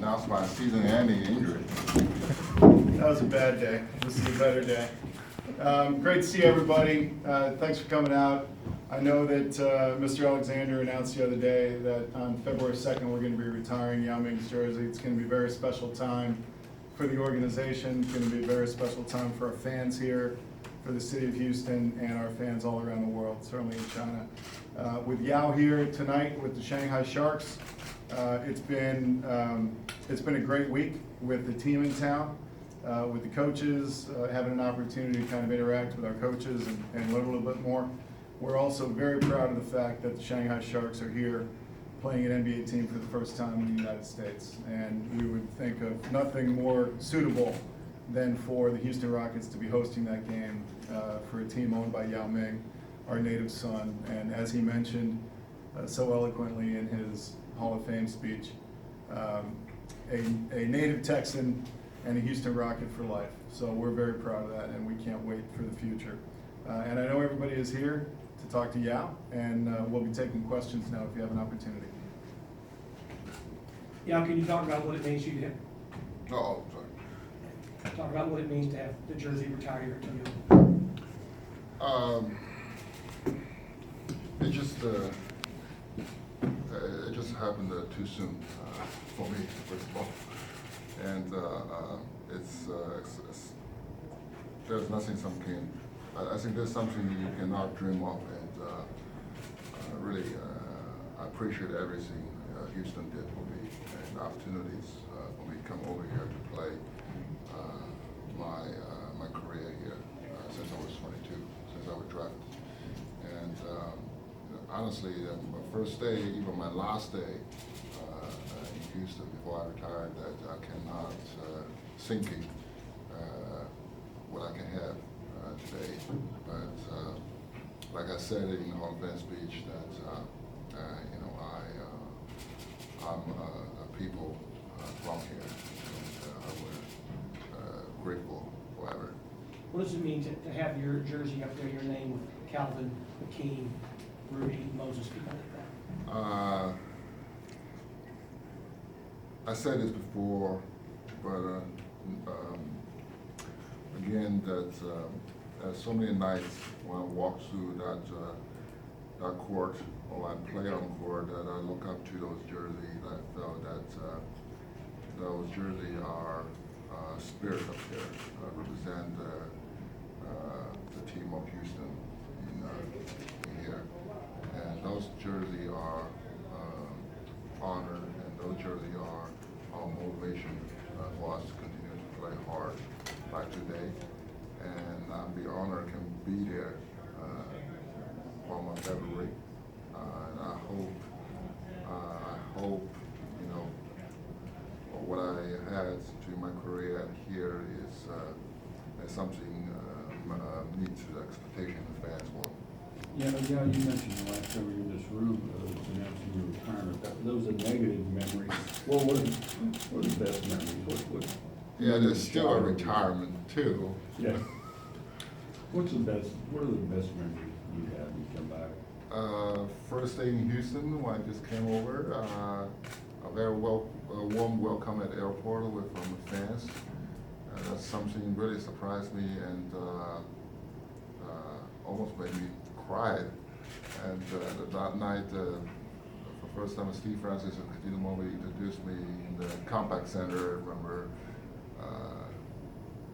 announced my season-ending injury. That was a bad day. This is a better day. Great to see everybody. Thanks for coming out. I know that Mr. Alexander announced the other day that on February 2nd we're going to be retiring Yao Ming's jersey. It's going to be a very special time for the organization. It's going to be a very special time for our fans here, for the city of Houston, and our fans all around the world, certainly in China. With Yao here tonight with the Shanghai Sharks, it's been a great week with the team in town, with the coaches, having an opportunity to kind of interact with our coaches and learn a little bit more. We're also very proud of the fact that the Shanghai Sharks are here playing an NBA team for the first time in the United States. And we would think of nothing more suitable than for the Houston Rockets to be hosting that game for a team owned by Yao Ming, our native son. And as he mentioned so eloquently in his Hall of Fame speech, a native Texan and a Houston Rocket for life. So we're very proud of that, and we can't wait for the future. And I know everybody is here to talk to Yao, and we'll be taking questions now if you have an opportunity. Yao, can you talk about what it means to you to Sorry. talk about what it means to have the jersey retired here to you? It just happened too soon for me, first of all, and there's nothing I think there's something you cannot dream of, and really I appreciate everything Houston did for me and opportunities for me to come over here to play my career here since I was 22, since I was drafted. And honestly, my first day, even my last day in Houston before I retired, that I cannot thinking what I can have today. But like I said in the Hall of Fame speech, that I'm a people from here, and we're grateful forever. What does it mean to have your jersey up there, your name with Calvin, Hakeem, Rudy, Moses, people like that? I said this before, but again, that so many nights when I walk through that court, or I play on court, that I look up to those jerseys. I felt that those jerseys are spirit up there, represent the team of Houston in here. And those jerseys are honor, and those jerseys are our motivation for us to continue to play hard like today. And I'm the honor can be there almost every week. And I hope, what I had to my career here is something meets the expectation of fans want. Yeah, you mentioned the last time we were in this room, announcing your retirement. Those are negative memories. Well, what are the best memories? Yeah, there's still a retirement too. Yeah. What are the best memories you have when you come back? First day in Houston when I just came over, a very warm welcome at the airport from the fans. That's something really surprised me and almost made me cry. And that night, for the first time, Steve Francis and Christina Mobley introduced me in the Compact Center. I remember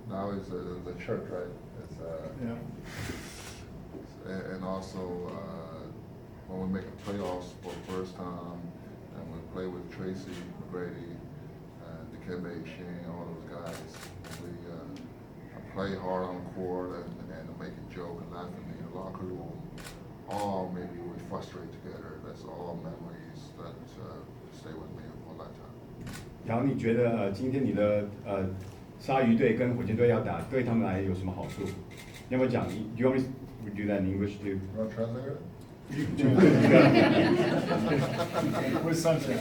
now is the church, right? It's, Yeah. And also when we make the playoffs for the first time, and we play with Tracy McGrady and Dikembe Shane, all those guys. We play hard on the court and make a joke and laugh in the locker room. All maybe we frustrate together. That's all memories that stay with me for a lifetime. 然后你觉得今天你的鲨鱼队跟火箭队要打，对他们来有什么好处？你要不要讲？ Do you want me to do that in English too? You want to translate it? With sunshine.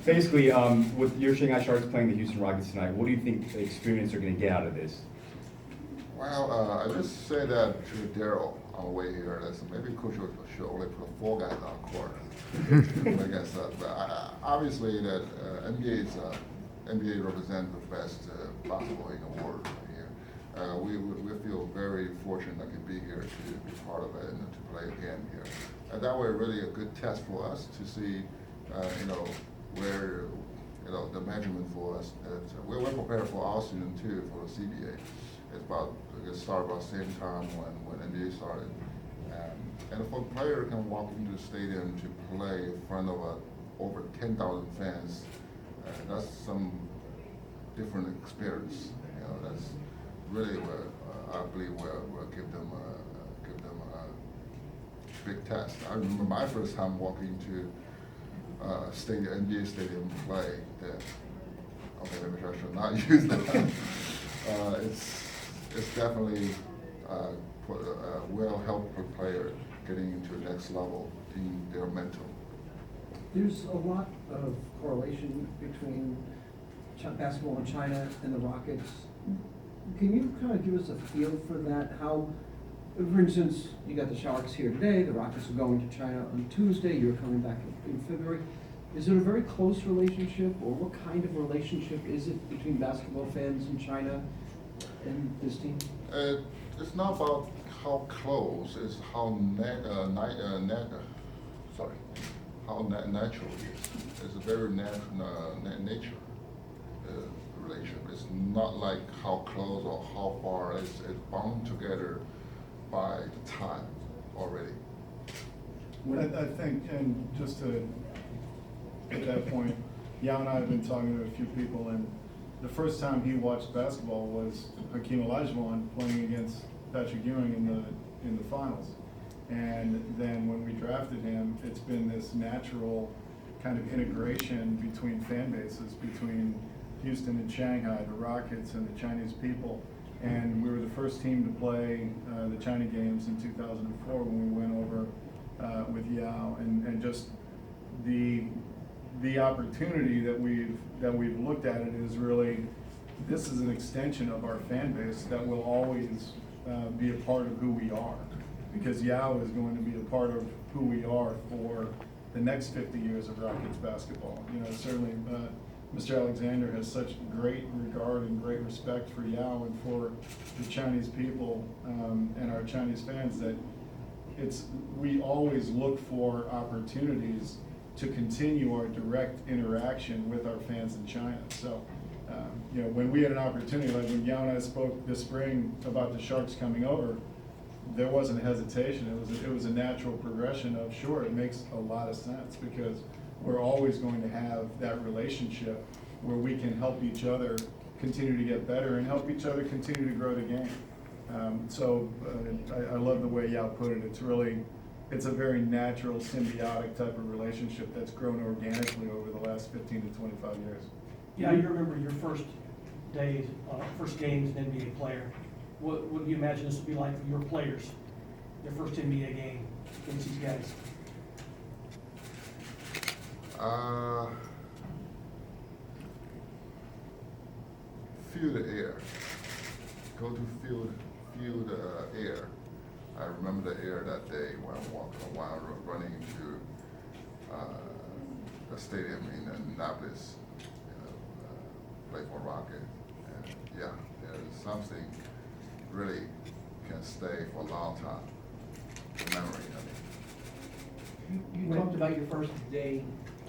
Basically, with your Shanghai Sharks playing the Houston Rockets tonight, what do you think the experience are going to get out of this? Well, I just say that to Daryl on the way here. That's maybe coach should only put 4 guys on court against us. But obviously, that NBA is NBA represent the best basketball in the world here. We feel very fortunate that can be here to be part of it and to play again here. And that way, really a good test for us to see, where, the measurement for us. We're prepared for our season too, for the CBA. It started about the same time when NBA started. And if a player can walk into the stadium to play in front of over 10,000 fans, that's some different experience. That's really where I believe we'll give them a big test. I remember my first time walking to NBA stadium to play. Okay, maybe I should not use that. It's definitely will help a player getting into the next level in their mental. There's a lot of correlation between basketball in China and the Rockets. Can you kind of give us a feel for that? How, for instance, you got the Sharks here today, the Rockets are going to China on Tuesday, you're coming back in February. Is it a very close relationship, or what kind of relationship is it between basketball fans in China and this team? It's not about how close, it's how natural it is. It's a very nature relationship. It's not like how close or how far. It's bound together by the time already. I think, and just to, at that point, Yao and I have been talking to a few people, and the first time he watched basketball was Hakeem Olajuwon playing against Patrick Ewing in the finals. And then when we drafted him, it's been this natural kind of integration between fan bases, between Houston and Shanghai, the Rockets and the Chinese people. And we were the first team to play the China games in 2004 when we went over with Yao, and just the opportunity that we've looked at it is really, this is an extension of our fan base that will always be a part of who we are, because Yao is going to be a part of who we are for the next 50 years of Rockets basketball. Certainly Mr. Alexander has such great regard and great respect for Yao and for the Chinese people and our Chinese fans, that we always look for opportunities to continue our direct interaction with our fans in China. So, when we had an opportunity, like when Yao and I spoke this spring about the Sharks coming over, there wasn't hesitation. It was a natural progression of, sure, it makes a lot of sense, because we're always going to have that relationship where we can help each other continue to get better and help each other continue to grow the game. I love the way Yao put it. It's a very natural, symbiotic type of relationship that's grown organically over the last 15 to 25 years. Yeah, you remember your first days, first game as an NBA player. What do you imagine this would be like for your players, their first NBA game against these guys? Feel the air. Go to feel the air. I remember the air that day when running into the stadium in Annapolis, play for Rocket. And yeah, there's something really can stay for a long time. The memory, You talked about your first day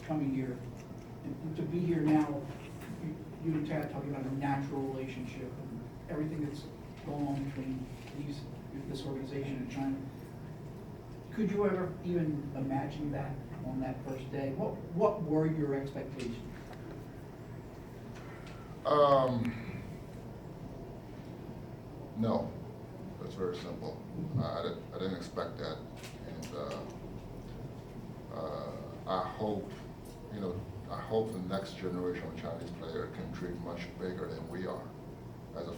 coming here, and to be here now, you and Tad talking about a natural relationship and everything that's going on between this organization and China. Could you ever even imagine that on that first day? What were your expectations? No, that's very simple. I didn't expect that, and I hope the next generation of Chinese player can dream much bigger than we are. As a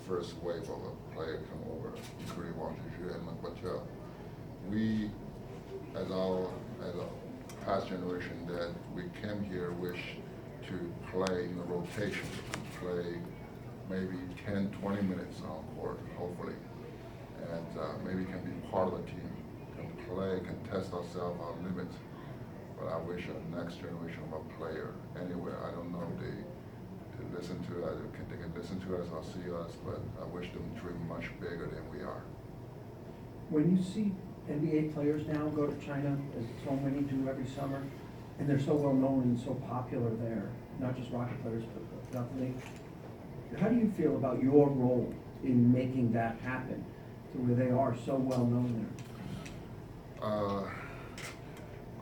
first wave of a player come over, including Wang Zhizhi and Guo. We, as a past generation, that we came here wish to play in the rotation, play maybe 10, 20 minutes on court, hopefully, and maybe can be part of the team, can play, can test ourselves, our limits. But I wish the next generation of a player anywhere, I don't know to us or see us, but I wish them to dream much bigger than we are. When you see NBA players now go to China, as so many do every summer, and they're so well known and so popular there, not just Rocket players, but throughout the league, how do you feel about your role in making that happen, to where they are so well known there?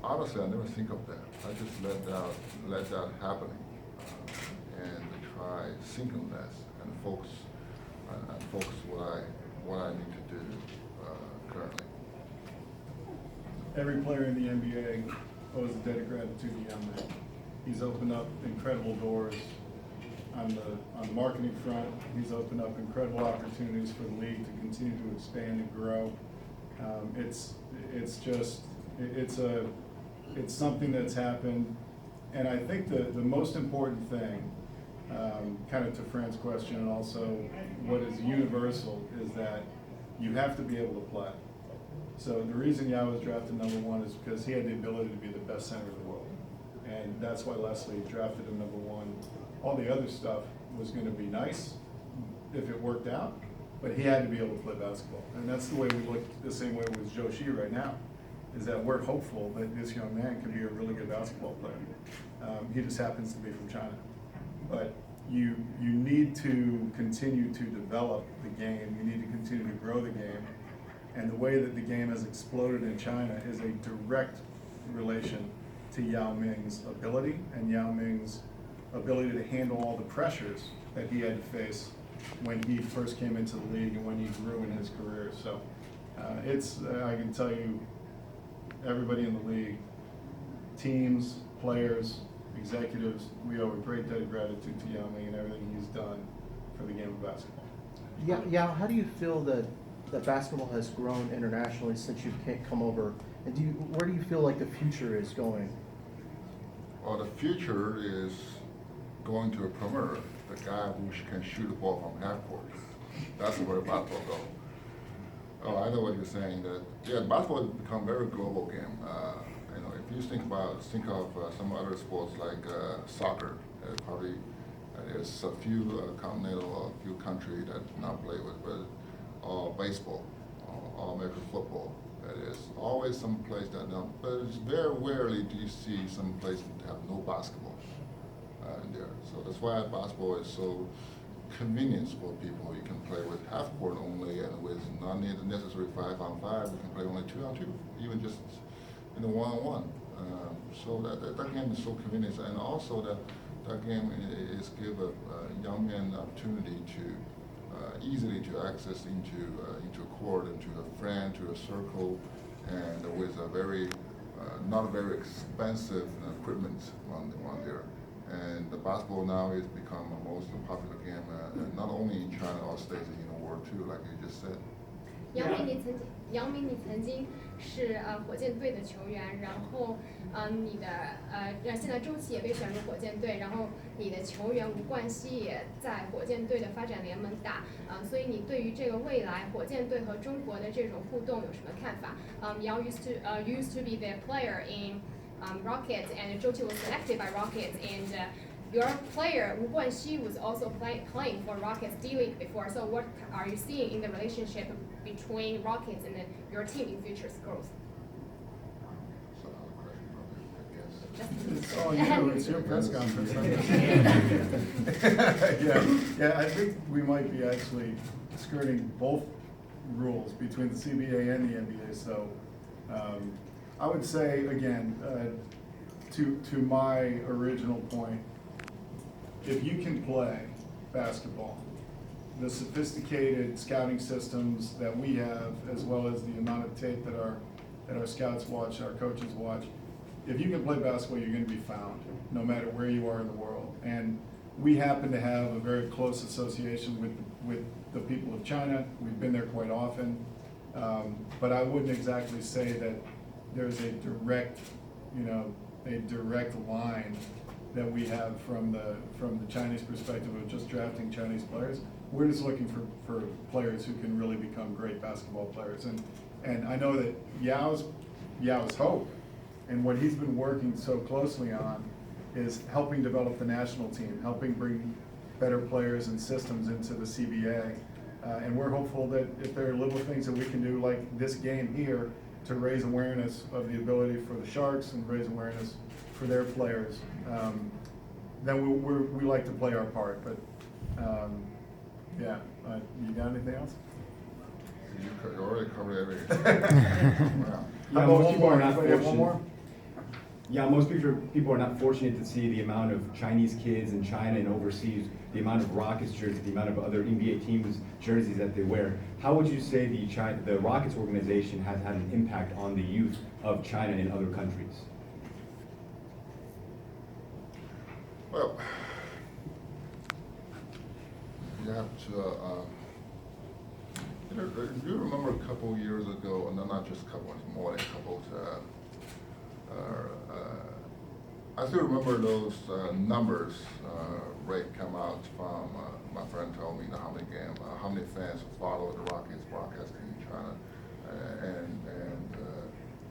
Honestly, I never think of that. I just let that happen, and try thinking less and focus what I need to do currently. Every player in the NBA owes a debt of gratitude to Yao Ming. He's opened up incredible doors on the marketing front. He's opened up incredible opportunities for the league to continue to expand and grow. It's something that's happened, and I think the most important thing, kind of to Fran's question, and also what is universal, is that you have to be able to play. So the reason Yao was drafted #1 is because he had the ability to be the best center in the world. And that's why Leslie drafted him #1. All the other stuff was going to be nice if it worked out, but he had to be able to play basketball. And that's the way we look the same way with Zhou Shi right now, is that we're hopeful that this young man can be a really good basketball player. He just happens to be from China. But you need to continue to develop the game. You need to continue to grow the game. And the way that the game has exploded in China is a direct relation to Yao Ming's ability and Yao Ming's ability to handle all the pressures that he had to face when he first came into the league and when he grew in his career. So I can tell you, everybody in the league, teams, players, executives, we owe a great debt of gratitude to Yao Ming and everything he's done for the game of basketball. Yao, how do you feel that basketball has grown internationally since you've come over? And where do you feel like the future is going? Well, the future is going to a premier, the guy who can shoot the ball from half court. That's where basketball goes. Oh, I know what you're saying. Basketball has become a very global game. If you think of some other sports like soccer, probably there's a few continental, a few countries that not play with, but baseball, or American football. There's always some place that don't, but it's very rarely do you see some place that have no basketball in there. So that's why basketball is so convenient for people. You can play with half court only, and with not necessary 5-on-5, you can play only 2-on-2, even just in the 1-on-1. So that game is so convenient, and also that game is give a young man opportunity to easily to access into a court, into a friend, to a circle, and with a very not very expensive equipment on there. And the basketball now has become the most popular game, not only in China, or States, in the world too, like you just said. 姚明，你曾经是火箭队的球员，然后你的现在周琦也被选入火箭队，然后你的球员吴冠希也在火箭队的发展联盟打，所以你对于这个未来火箭队和中国的这种互动有什么看法？Yao used to be the player in Rockets, and Zhou Qi was selected by Rockets, and your player Wu Guanxi was also playing for Rockets D-League before. So what are you seeing in the relationship between Rockets and your team in future growth? It's all you, it's your press conference. Yeah, I think we might be actually skirting both rules between the CBA and the NBA. So I would say, again, to my original point, if you can play basketball, the sophisticated scouting systems that we have, as well as the amount of tape that our scouts watch, our coaches watch, if you can play basketball, you're going to be found, no matter where you are in the world. And we happen to have a very close association with the people of China. We've been there quite often, but I wouldn't exactly say that there's a direct line that we have from the Chinese perspective of just drafting Chinese players. We're just looking for players who can really become great basketball players. And I know that Yao's hope, and what he's been working so closely on, is helping develop the national team, helping bring better players and systems into the CBA. And we're hopeful that if there are little things that we can do like this game here to raise awareness of the ability for the Sharks and raise awareness for their players, then we like to play our part. But yeah, you got anything else? You already covered everything. Wow. How about one more? Anybody have one more? Yeah, most people are not fortunate to see the amount of Chinese kids in China and overseas, the amount of Rockets jerseys, the amount of other NBA teams jerseys that they wear. How would you say the Rockets organization has had an impact on the youth of China and other countries? Well, you have to, you remember a couple years ago, and not just a couple, more than a couple, I still remember those numbers. Ray come out from, my friend told me how many fans follow the Rockets broadcasting in China. And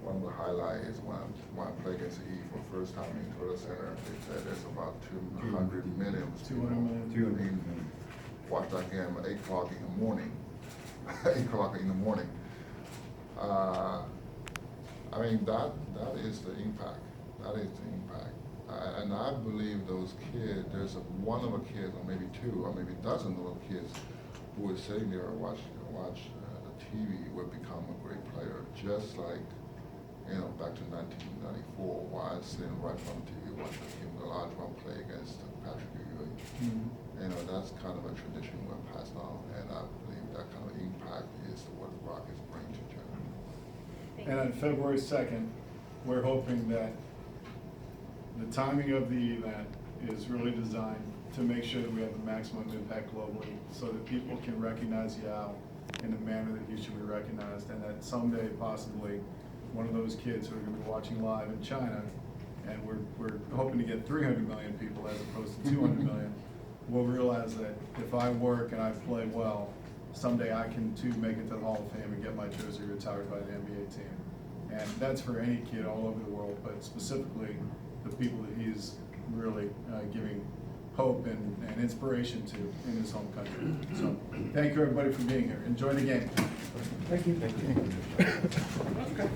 one of the highlights is when I played against the E for the first time in Toyota Center, they said there's about 200 million 200 million. Watch that game at 8 o'clock in the morning. 8 o'clock in the morning. I mean, that is the impact. That is the impact. And I believe those kids, there's one of the kids, or maybe two, or maybe a dozen of the kids who is sitting there and watch the TV will become a great player, just like, back to 1994, while I was sitting right in front of TV watching Kim Olajuwon play against Patrick Ewing. Mm-hmm. That's kind of a tradition we're passed on, and I believe that kind of impact is what the Rockets bring to China. And on February 2nd, we're hoping that the timing of the event is really designed to make sure that we have the maximum impact globally so that people can recognize Yao in the manner that he should be recognized, and that someday possibly one of those kids who are going to be watching live in China, and we're hoping to get 300 million people as opposed to 200 million, will realize that if I work and I play well, someday I can too make it to the Hall of Fame and get my jersey retired by the NBA team. And that's for any kid all over the world, but specifically the people that he's really giving hope and inspiration to in his home country. So thank you everybody for being here. Enjoy the game. Thank you. Okay.